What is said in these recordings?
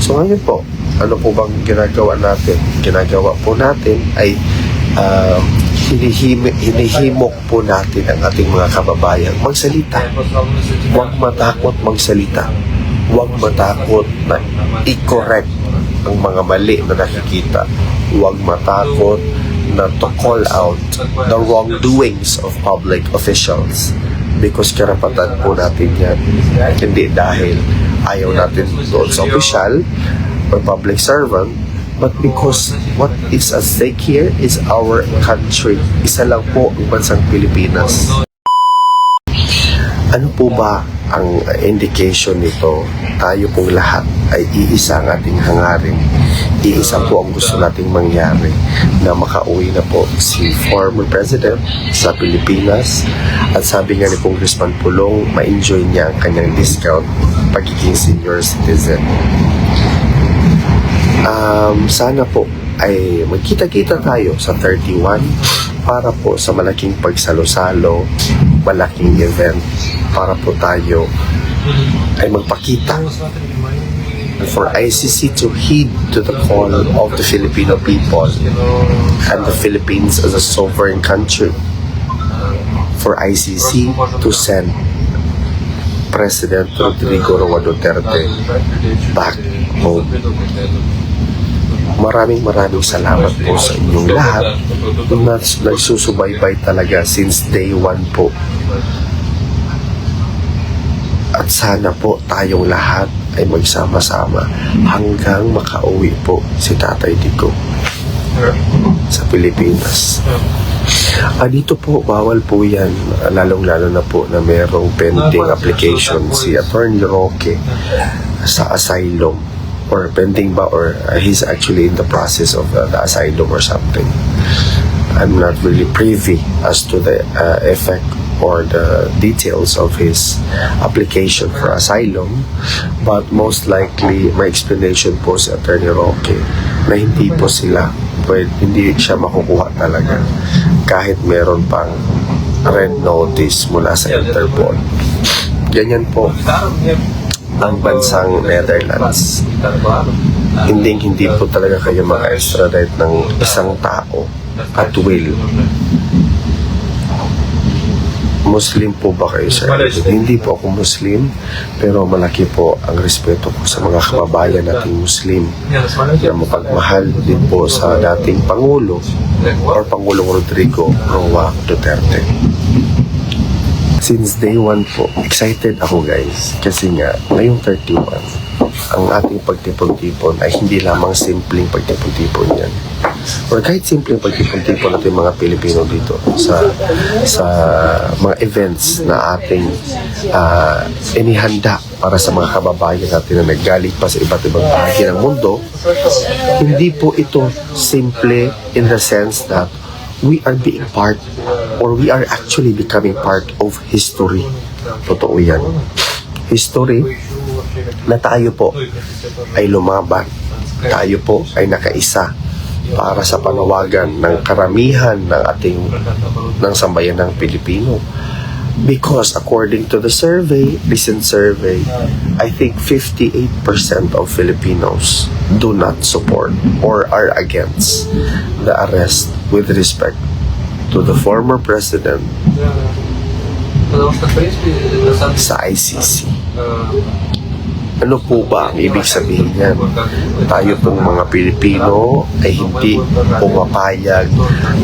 So ngayon po, ano po bang ginagawa natin? Ginagawa po natin ay hinihimok po natin ang ating mga kababayan magsalita. Huwag matakot magsalita. Huwag matakot na i-correct ang mga mali na nakikita. Huwag matakot na to call out the wrongdoings of public officials, because karapatan po natin yan. Hindi dahil ayaw natin doon sa opisyal or public servant, but because what is at stake here is our country. Isa lang po ang bansang Pilipinas. Ano po ba ang indication nito? Tayo pong lahat ay iisa ang ating hangarin. Iisa po ang gusto nating mangyari, na makauwi na po si former president sa Pilipinas. At sabi nga ni Congressman Pulong, ma-enjoy niya ang kanyang discount pagiging senior citizen. Sana po ay magkita-kita tayo sa 31 para po sa malaking pagsalo-salo, malaking event, para po tayo ay magpakita, and for ICC to heed to the call of the Filipino people and the Philippines as a sovereign country, for ICC to send President Rodrigo Roa Duterte back home. Maraming salamat po sa inyong lahat na nagsusubaybay talaga since day 1 po. At sana po tayong lahat ay magsama-sama hanggang makauwi po si Tatay Diggo sa Pilipinas. Dito po, bawal po yan, lalong-lalo na po na merong pending application si Attorney Roque sa asylum, or pending ba, or he's actually in the process of the asylum or something. I'm not really privy as to the effect or the details of his application for asylum, but most likely my explanation po si Attorney Roque na hindi po sila hindi siya makukuha talaga kahit meron pang red notice mula sa Interpol. Ganyan po ang bansang Netherlands. Hindi po talaga kayo maka-extradite ng isang tao at will. Muslim po ba kayo, sir? Hindi po ako Muslim, pero malaki po ang respeto ko sa mga kababayan nating Muslim na mapagmahal din po sa dating Pangulo or Pangulong Rodrigo Roa Duterte. Since day 1 po, excited ako guys, kasi nga ngayong 31, ang ating pagtipon-tipon ay hindi lamang simpleng pagtipon-tipon yan, or kahit simpleng pagtipon-tipon natin mga Pilipino dito sa mga events na ating inihanda para sa mga kababayan natin na naggaling pa sa iba't ibang bahagi ng mundo. Hindi po ito simple in the sense that we are being part, or we are actually becoming part of history. Totoo yan. History na tayo po ay lumaban, tayo po ay nakaisa para sa panawagan ng karamihan ng sambayan ng Pilipino. Because according to the recent survey, I think 58% of Filipinos do not support or are against the arrest with respect to the former president sa ICC. Ano po ba ang ibig sabihin yan? Tayo pong mga Pilipino ay hindi pumapayag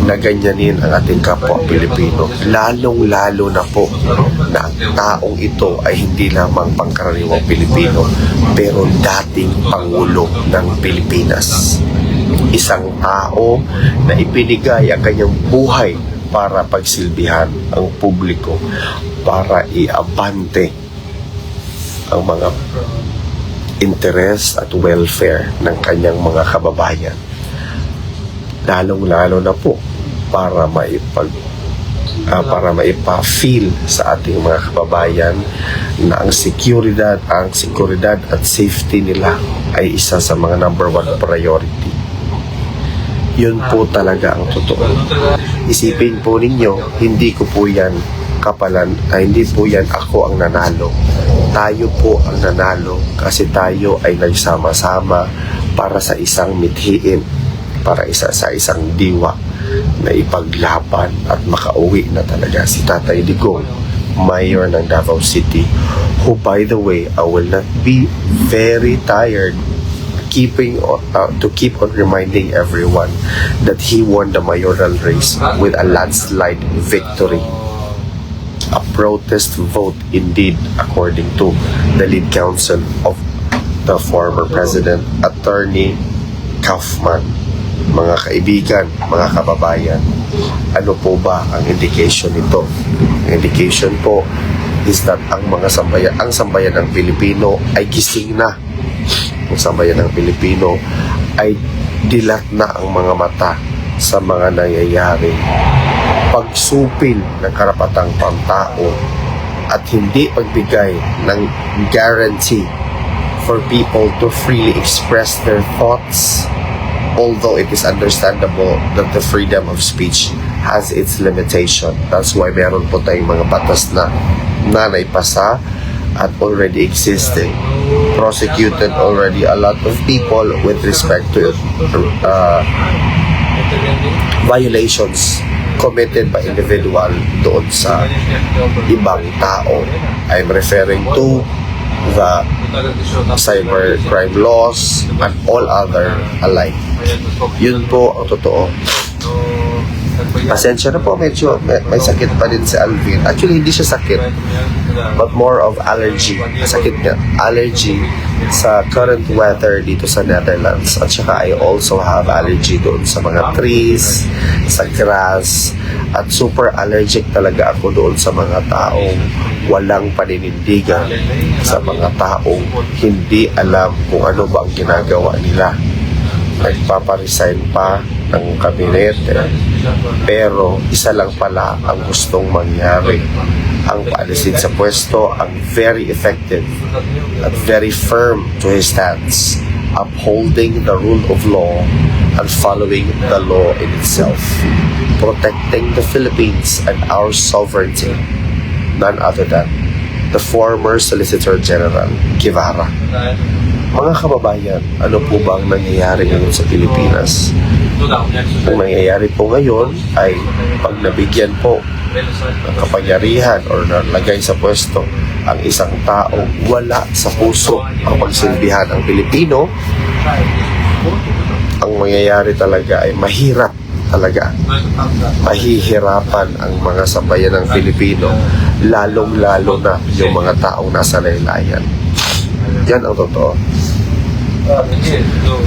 na ganyanin ang ating kapwa Pilipino. Lalong-lalo na po na ang taong ito ay hindi lamang pangkaraniwang Pilipino, pero dating Pangulo ng Pilipinas. Isang tao na ibinigay ang kanyang buhay para pagsilbihan ang publiko, para iabante ang mga interest at welfare ng kanyang mga kababayan. Lalong-lalo na po para maipa-feel sa ating mga kababayan na ang seguridad at safety nila ay isa sa mga number 1 priority. Yun po talaga ang totoo. Isipin po ninyo, hindi ko po yan kapalan ay hindi po yan ako ang nanalo. Tayo po ang nanalo kasi tayo ay nagsama-sama para sa isang mithiin, para sa isang diwa na ipaglaban at makauwi na talaga si Tatay Digong, Mayor ng Davao City, who by the way, I will not be very tired to keep on reminding everyone that he won the mayoral race with a landslide victory. A protest vote indeed, according to the lead counsel of the former president, Attorney Kaufman. Mga kaibigan, mga kababayan, ano po ba ang indication nito? Ang indication po is that ang sambayan ng Pilipino ay gising na. Ang sambayan ng Pilipino ay dilat na ang mga mata sa mga nangyayaring pagsupil ng karapatang pantao at hindi pagbigay ng guarantee for people to freely express their thoughts, although it is understandable that the freedom of speech has its limitation. That's why meron po tayong mga batas na naipasa at already existing. Prosecuted already a lot of people with respect to violations committed by individual doon sa ibang tao. I'm referring to the cybercrime laws and all other alike. Yun po ang totoo. Pasensya na po, medyo may sakit pa din si Alvin. Actually, hindi siya sakit, but more of allergy. Sakit niya. Allergy sa current weather dito sa Netherlands. At saka I also have allergy doon sa mga trees, sa grass, at super allergic talaga ako doon sa mga taong walang paninindigan, sa mga taong hindi alam kung ano ba ang ginagawa nila. Nagpaparesign pa ng kabinete, pero isa lang pala ang gustong mangyari, ang paalisin sa pwesto, ang very effective at very firm to his stance, upholding the rule of law and following the law in itself, protecting the Philippines and our sovereignty, none other than the former Solicitor General Guevara. Mga kababayan, ano po ba ang nangyayari ngayon sa Pilipinas? Ang nangyayari po ngayon ay pag nabigyan po ng kapangyarihan o nalagay sa pwesto ang isang taong wala sa puso ang pagsilbihan ang Pilipino, ang mangyayari talaga ay mahirap talaga. Mahihirapan ang mga sambayan ng Pilipino, lalong-lalo na yung mga taong nasa laylayan. Yan ang totoo.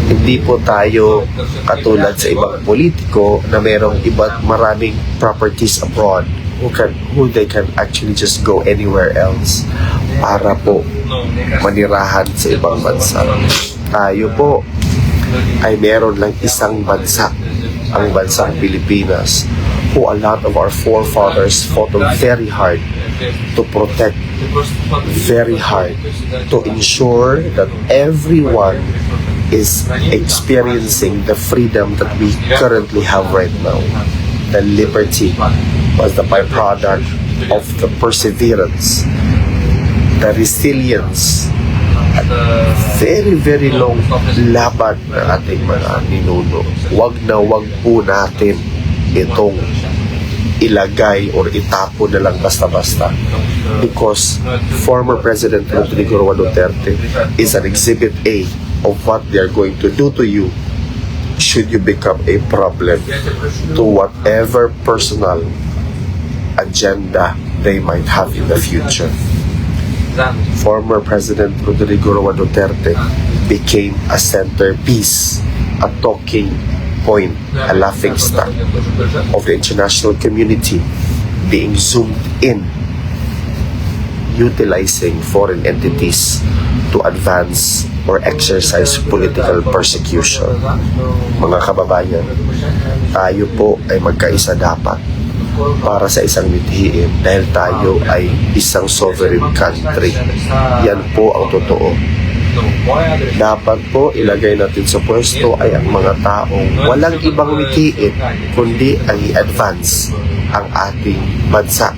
Hindi po tayo katulad sa ibang politiko na merong maraming properties abroad who they can actually just go anywhere else para po manirahan sa ibang bansa. Tayo po ay meron lang isang bansa, ang bansang Pilipinas, who a lot of our forefathers fought very hard to protect, very hard to ensure that everyone is experiencing the freedom that we currently have right now. The liberty was the byproduct of the perseverance, the resilience, at very, very long laban ng ating mga ninuno. Wag na wag po natin itong ilagay or itapon na lang basta-basta, because former President Rodrigo Roa Duterte is an exhibit A of what they are going to do to you should you become a problem to whatever personal agenda they might have in the future. Former President Rodrigo Roa Duterte became a centerpiece, a talking point, a laughing stock of the international community, being zoomed in, utilizing foreign entities to advance or exercise political persecution. Mga kababayan, tayo po ay magkaisa dapat para sa isang mithiin dahil tayo ay isang sovereign country. Yan po ang totoo. Dapat po ilagay natin sa pwesto ay ang mga taong walang ibang mithiin kundi ang i-advance ang ating bansa.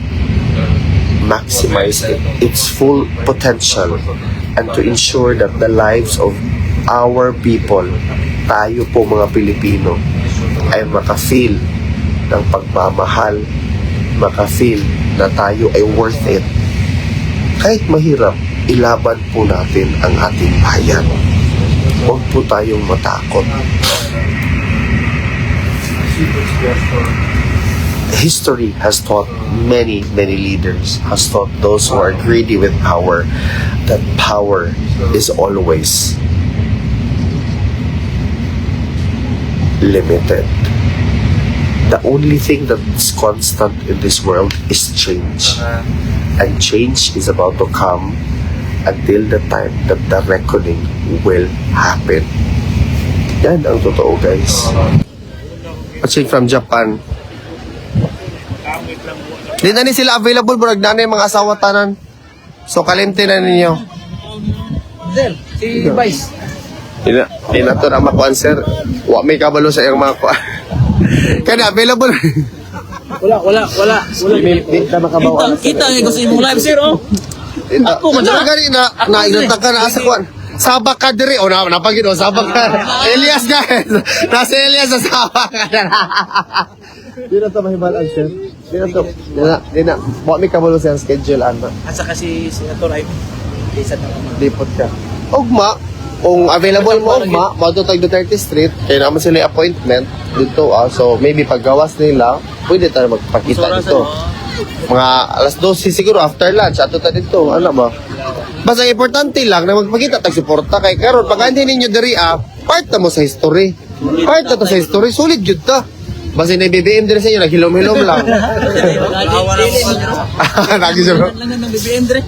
maximize its full potential and to ensure that the lives of our people, tayo po mga Pilipino, ay maka-feel ng pagmamahal, maka-feel na tayo ay worth it. Kahit mahirap, ilaban po natin ang ating bayan. Huwag po tayong matakot. History has taught many leaders, has taught those who are greedy with power, that power is always limited. The only thing that's constant in this world is change. And change is about to come until the time that the reckoning will happen. Yan ang totoo, guys. Watching from Japan. Di na ni sila available, bro. Nagdana yung mga asawa tanan. So, kalimti na ninyo. Si Vice. Di na to na makuan, sir. Wa may kabalo sa iyang mga kuan. Kaya available. Wala. Di na makabawa. Kita nga gusto imong live, sir, oh. Ako man gani na nainunta ka na asa kuan. Sabak ka diri o napagid o sabak ka. Elias guys. Nasa Elias sa sabak ka. Di na to mahibalan, sir. Di na. Wa may kabalo sa iyang schedule ana. Asa kasi Senator ay isa na naman. Lipot ka. Ugma, kung available mo ugma, Mato Tag Duterte Street, kaya naman sila yung appointment dito. So, maybe paggawas nila, pwede tayo magpakita dito. Mga alas 12 siguro after lunch, ato tayo dito. Ano ba? Basta importante lang na magpakita tag-suporta kay karon pag hindi ninyo diri part na mo sa history. Part na to sa history, solid yun ta. Basta na BBM din sa inyo, naghilom-hilom lang. Lagi siya bro. Langan ng BBM dire.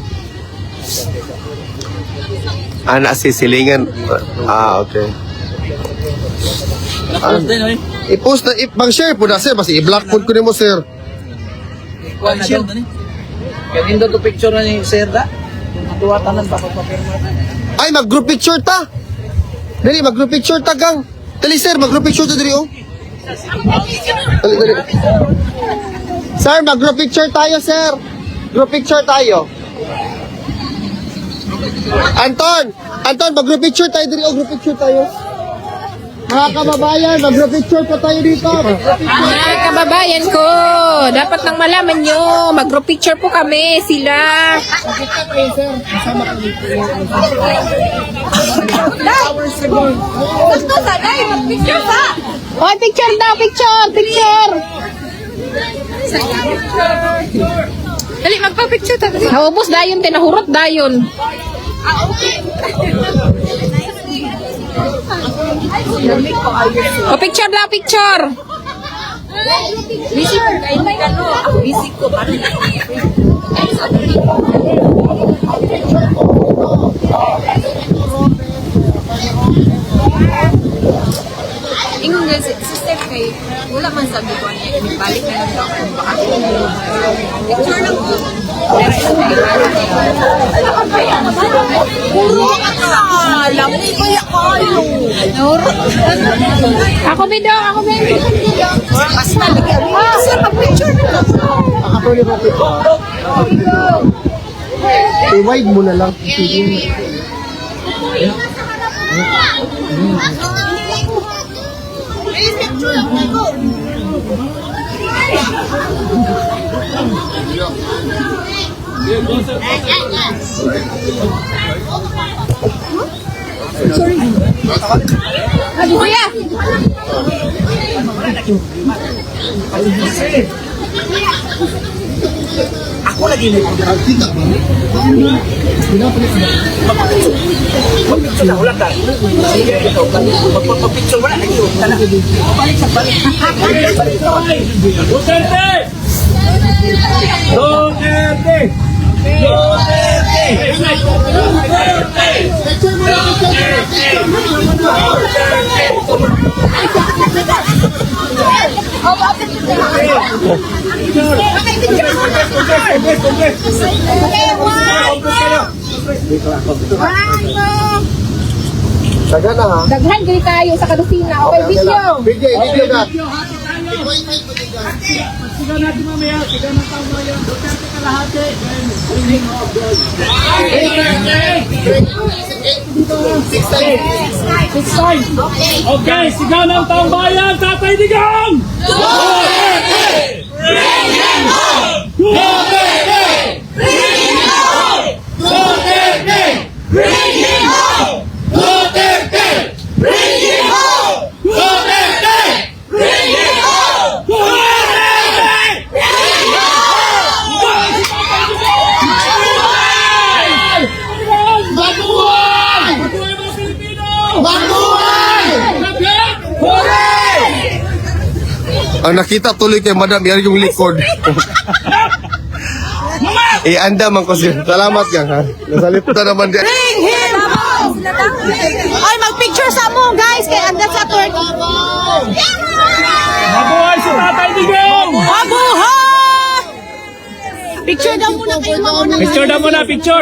Anak sisilingan. Okay. Tapos din, oy. I-post na, mag-share po na sir, basta i-block po ko ni mo sir. Kuha na daw ni. Kaya nindo to picture na ni Sir da. Duwa tanan pa papirma. Ay, mag-group picture ta. Dali, mag-group picture ta gang. Dali sir, mag-group picture ta dali oh. Dali. Sir, mag-group picture tayo sir. Group picture tayo. Anton, mag-group picture tayo dali oh, group picture tayo. Mga kababayan, mag-group picture pa tayo dito. Mga kababayan ko, dapat nang malaman nyo, mag-group picture po kami, sila. Gusto sa day, mag-picture sa! Oh, picture daw, picture. Dali, magpa-picture tayo. Naubos dayon, tinahurot dayon. Oh, picture daw, picture. Busy ko kayo may ano, ako busy ko. Ingon nga sister kay wala man sabi ko niya ibalik na lang daw kung baka picture lang ko. Puro ka! Lamay ko yung kayo! Ako bido. Mas talaga. Kasi pag-picture na lang. I-wide mo na lang. Kuya! Ako lagi ni. Magpicture na ulat ka. Sige, ito. Magpapicture wala lagi. Balik sa balik. Duterte! Taga na ha. Daghan gini kayo sa kadusina. Okay, video. Video na. Sigaw natin mamaya. Sigaw ng tao mamaya. Duterte Okay, sigaw ng taong bayan, Tatay Digong! Ang nakita tuloy kay Madam, yan yung likod. Anda man ko siya. Salamat gang ha. Nasalita na naman din. Bring him home! Ay, mag-picture sa mo, guys, kay anda sa tour. Mabuhay si Tatay Digong! Mabuhay! Picture daw muna kayo mga Picture na muna, picture!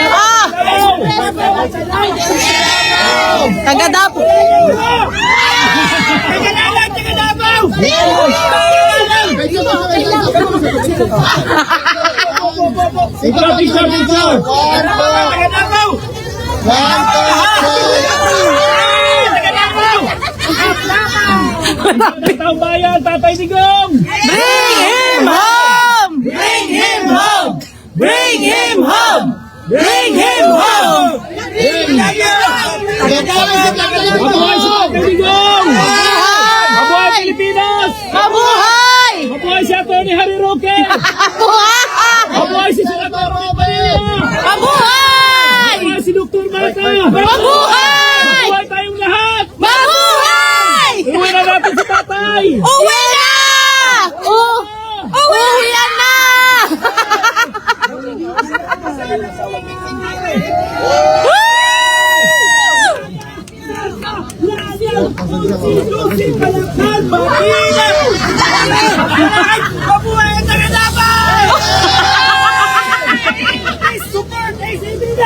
Ah! Tagadap! Picture! Taong bayan, Tatay Digong! Bring him home! Bring him home! Bring him home! Bring him home! Mabuhay si Tatay Digong! Mabuhay Pilipinas! Mabuhay! Mabuhay si Atty. Harry Roque! Mabuhay! Mabuhay si Senator Robalina! Mabuhay! Mabuhay si Dr. Mata! Mabuhay! Mabuhay tayong lahat! Mabuhay! Uwi na natin si Tatay! Uwi na! Uwi na! Mabuhay ang Tagadapan! Support ACB9!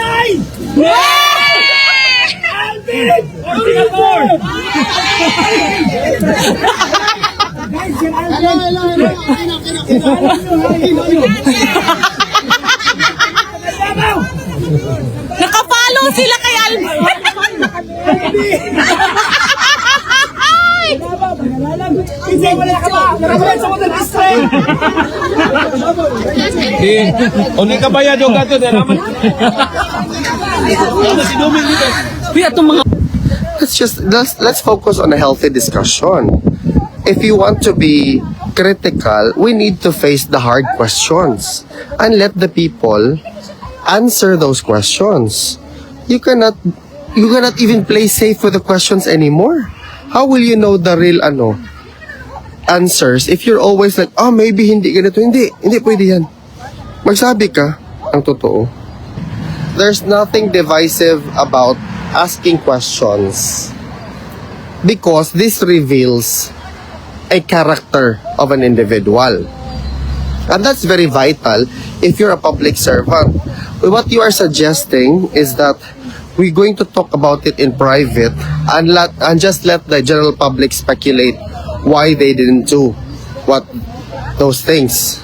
Alvin! O Singapore! Nakapalo sila kay Alvin! Oni ka bayad yung gato din naman. Let's focus on a healthy discussion. If you want to be critical, we need to face the hard questions and let the people answer those questions. You cannot even play safe with the questions anymore. How will you know the real answers if you're always like, oh, maybe hindi ganito. Hindi pwede yan. Magsabi ka ang totoo. There's nothing divisive about asking questions because this reveals a character of an individual. And that's very vital if you're a public servant. What you are suggesting is that we're going to talk about it in private and just let the general public speculate why they didn't do those things.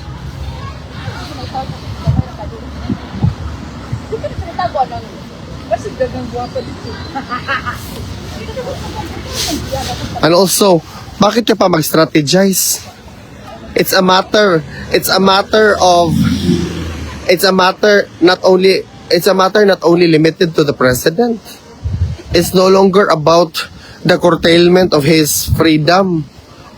And also, bakit ka pa mag-strategize? It's a matter not only limited to the president. It's no longer about the curtailment of his freedom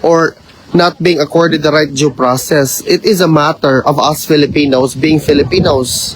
or not being accorded the right due process. It is a matter of us Filipinos being Filipinos.